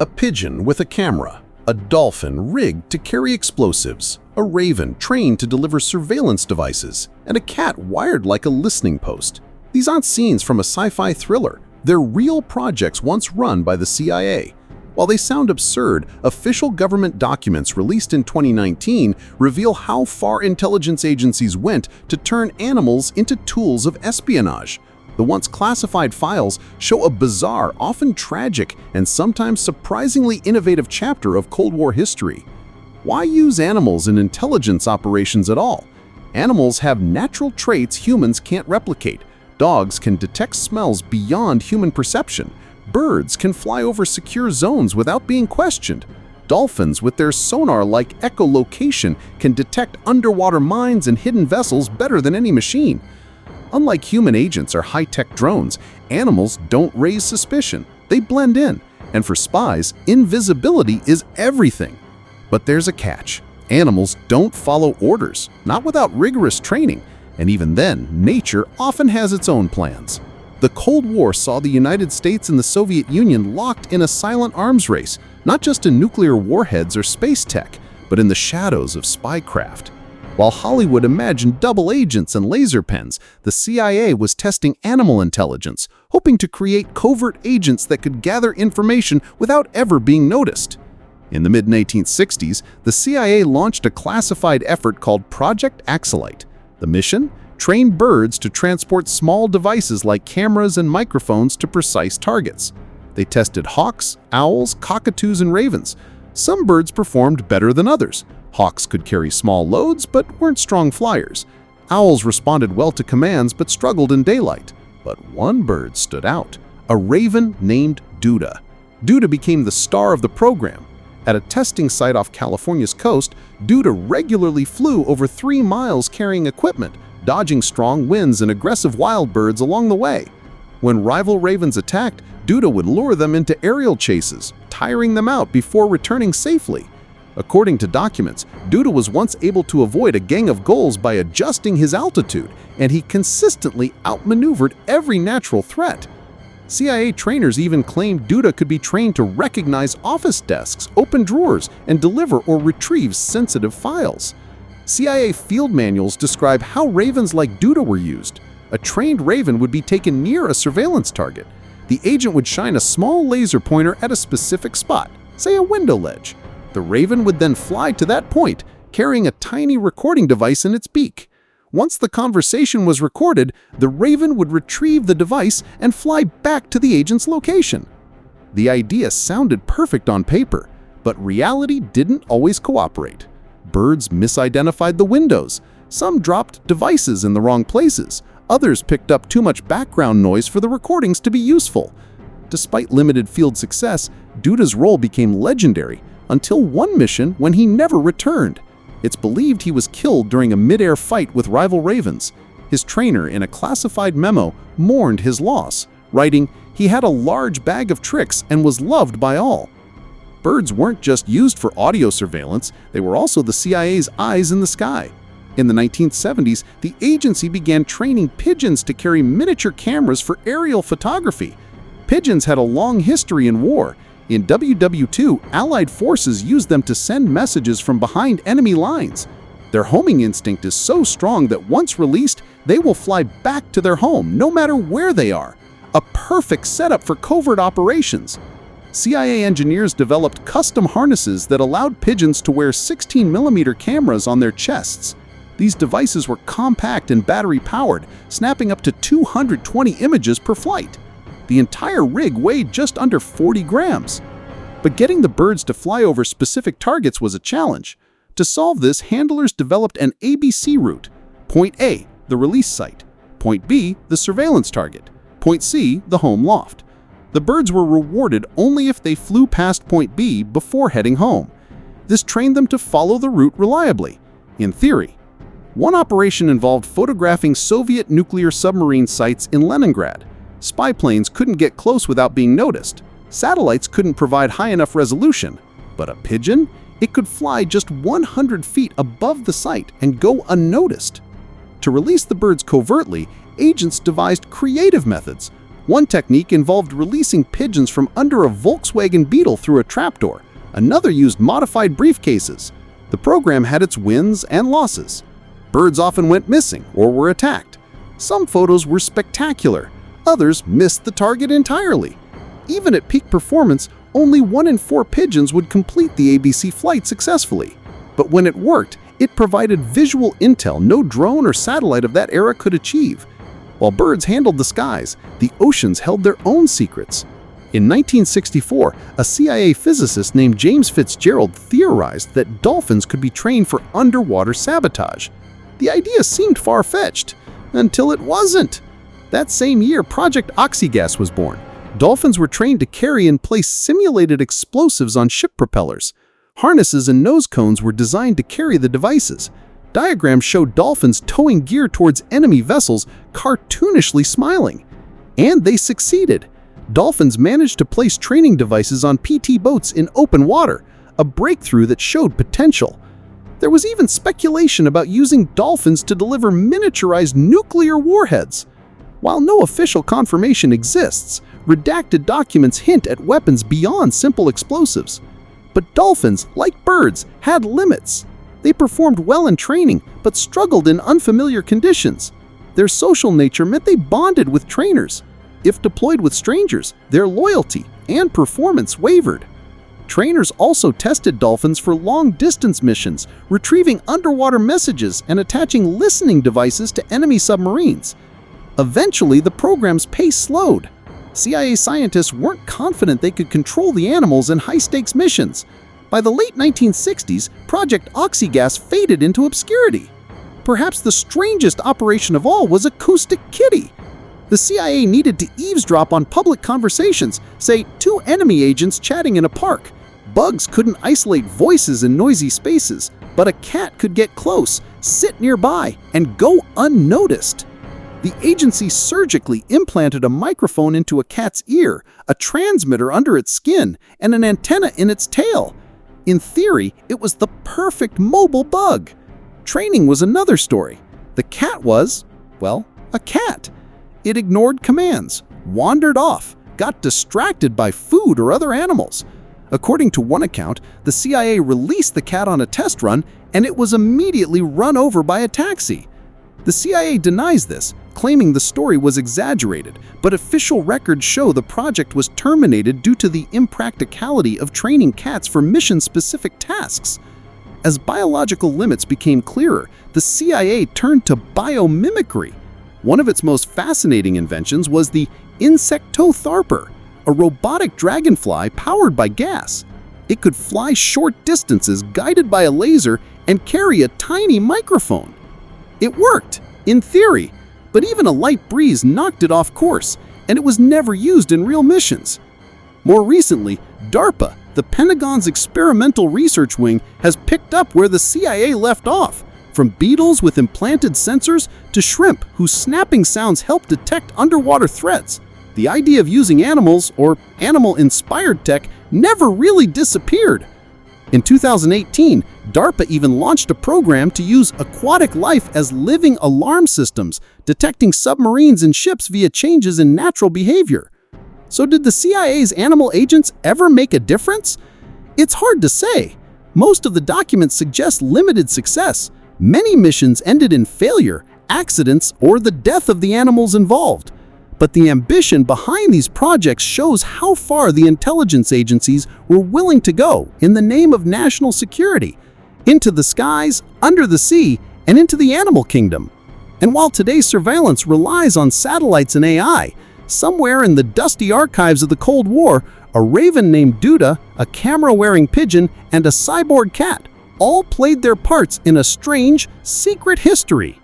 A pigeon with a camera, a dolphin rigged to carry explosives, a raven trained to deliver surveillance devices, and a cat wired like a listening post. These aren't scenes from a sci-fi thriller. They're real projects once run by the CIA. While they sound absurd, official government documents released in 2019 reveal how far intelligence agencies went to turn animals into tools of espionage. The once classified files show a bizarre, often tragic, and sometimes surprisingly innovative chapter of Cold War history. Why use animals in intelligence operations at all? Animals have natural traits humans can't replicate. Dogs can detect smells beyond human perception. Birds can fly over secure zones without being questioned. Dolphins, with their sonar-like echolocation, can detect underwater mines and hidden vessels better than any machine. Unlike human agents or high-tech drones, animals don't raise suspicion. They blend in. And for spies, invisibility is everything. But there's a catch. Animals don't follow orders, not without rigorous training. And even then, nature often has its own plans. The Cold War saw the United States and the Soviet Union locked in a silent arms race, not just in nuclear warheads or space tech, but in the shadows of spycraft. While Hollywood imagined double agents and laser pens, the CIA was testing animal intelligence, hoping to create covert agents that could gather information without ever being noticed. In the mid-1960s, the CIA launched a classified effort called Project Axelite. The mission? Train birds to transport small devices like cameras and microphones to precise targets. They tested hawks, owls, cockatoos, and ravens. Some birds performed better than others. Hawks could carry small loads but weren't strong flyers. Owls responded well to commands but struggled in daylight. But one bird stood out, a raven named Duda. Duda became the star of the program. At a testing site off California's coast, Duda regularly flew over 3 miles carrying equipment, dodging strong winds and aggressive wild birds along the way. When rival ravens attacked, Duda would lure them into aerial chases, tiring them out before returning safely. According to documents, Duda was once able to avoid a gang of gulls by adjusting his altitude, and he consistently outmaneuvered every natural threat. CIA trainers even claimed Duda could be trained to recognize office desks, open drawers, and deliver or retrieve sensitive files. CIA field manuals describe how ravens like Duda were used. A trained raven would be taken near a surveillance target. The agent would shine a small laser pointer at a specific spot, say a window ledge. The raven would then fly to that point, carrying a tiny recording device in its beak. Once the conversation was recorded, the raven would retrieve the device and fly back to the agent's location. The idea sounded perfect on paper, but reality didn't always cooperate. Birds misidentified the windows. Some dropped devices in the wrong places. Others picked up too much background noise for the recordings to be useful. Despite limited field success, Duda's role became legendary until one mission when he never returned. It's believed he was killed during a mid-air fight with rival ravens. His trainer, in a classified memo, mourned his loss, writing, "He had a large bag of tricks and was loved by all." Birds weren't just used for audio surveillance, they were also the CIA's eyes in the sky. In the 1970s, the agency began training pigeons to carry miniature cameras for aerial photography. Pigeons had a long history in war. In WW2, Allied forces used them to send messages from behind enemy lines. Their homing instinct is so strong that once released, they will fly back to their home, no matter where they are. A perfect setup for covert operations. CIA engineers developed custom harnesses that allowed pigeons to wear 16mm cameras on their chests. These devices were compact and battery-powered, snapping up to 220 images per flight. The entire rig weighed just under 40 grams. But getting the birds to fly over specific targets was a challenge. To solve this, handlers developed an ABC route. Point A, the release site. Point B, the surveillance target. Point C, the home loft. The birds were rewarded only if they flew past Point B before heading home. This trained them to follow the route reliably. In theory, one operation involved photographing Soviet nuclear submarine sites in Leningrad. Spy planes couldn't get close without being noticed. Satellites couldn't provide high enough resolution. But a pigeon? It could fly just 100 feet above the site and go unnoticed. To release the birds covertly, agents devised creative methods. One technique involved releasing pigeons from under a Volkswagen Beetle through a trapdoor. Another used modified briefcases. The program had its wins and losses. Birds often went missing or were attacked. Some photos were spectacular. Others missed the target entirely. Even at peak performance, only 1 in 4 pigeons would complete the ABC flight successfully. But when it worked, it provided visual intel no drone or satellite of that era could achieve. While birds handled the skies, the oceans held their own secrets. In 1964, a CIA physicist named James Fitzgerald theorized that dolphins could be trained for underwater sabotage. The idea seemed far-fetched, until it wasn't. That same year, Project Oxygas was born. Dolphins were trained to carry and place simulated explosives on ship propellers. Harnesses and nose cones were designed to carry the devices. Diagrams showed dolphins towing gear towards enemy vessels, cartoonishly smiling. And they succeeded. Dolphins managed to place training devices on PT boats in open water, a breakthrough that showed potential. There was even speculation about using dolphins to deliver miniaturized nuclear warheads. While no official confirmation exists, redacted documents hint at weapons beyond simple explosives. But dolphins, like birds, had limits. They performed well in training, but struggled in unfamiliar conditions. Their social nature meant they bonded with trainers. If deployed with strangers, their loyalty and performance wavered. Trainers also tested dolphins for long-distance missions, retrieving underwater messages and attaching listening devices to enemy submarines. Eventually, the program's pace slowed. CIA scientists weren't confident they could control the animals in high-stakes missions. By the late 1960s, Project Oxygas faded into obscurity. Perhaps the strangest operation of all was Acoustic Kitty. The CIA needed to eavesdrop on public conversations, say 2 enemy agents chatting in a park. Bugs couldn't isolate voices in noisy spaces, but a cat could get close, sit nearby, and go unnoticed. The agency surgically implanted a microphone into a cat's ear, a transmitter under its skin, and an antenna in its tail. In theory, it was the perfect mobile bug. Training was another story. The cat was, well, a cat. It ignored commands, wandered off, got distracted by food or other animals. According to one account, the CIA released the cat on a test run, and it was immediately run over by a taxi. The CIA denies this, claiming the story was exaggerated, but official records show the project was terminated due to the impracticality of training cats for mission-specific tasks. As biological limits became clearer, the CIA turned to biomimicry. One of its most fascinating inventions was the insectotharper, a robotic dragonfly powered by gas. It could fly short distances guided by a laser and carry a tiny microphone. It worked, in theory, but even a light breeze knocked it off course, and it was never used in real missions. More recently, DARPA, the Pentagon's experimental research wing, has picked up where the CIA left off, from beetles with implanted sensors to shrimp whose snapping sounds help detect underwater threats. The idea of using animals, or animal-inspired tech, never really disappeared. In 2018, DARPA even launched a program to use aquatic life as living alarm systems, detecting submarines and ships via changes in natural behavior. So did the CIA's animal agents ever make a difference? It's hard to say. Most of the documents suggest limited success. Many missions ended in failure, accidents, or the death of the animals involved. But the ambition behind these projects shows how far the intelligence agencies were willing to go in the name of national security, into the skies, under the sea, and into the animal kingdom. And while today's surveillance relies on satellites and AI, somewhere in the dusty archives of the Cold War, a raven named Duda, a camera-wearing pigeon, and a cyborg cat all played their parts in a strange, secret history.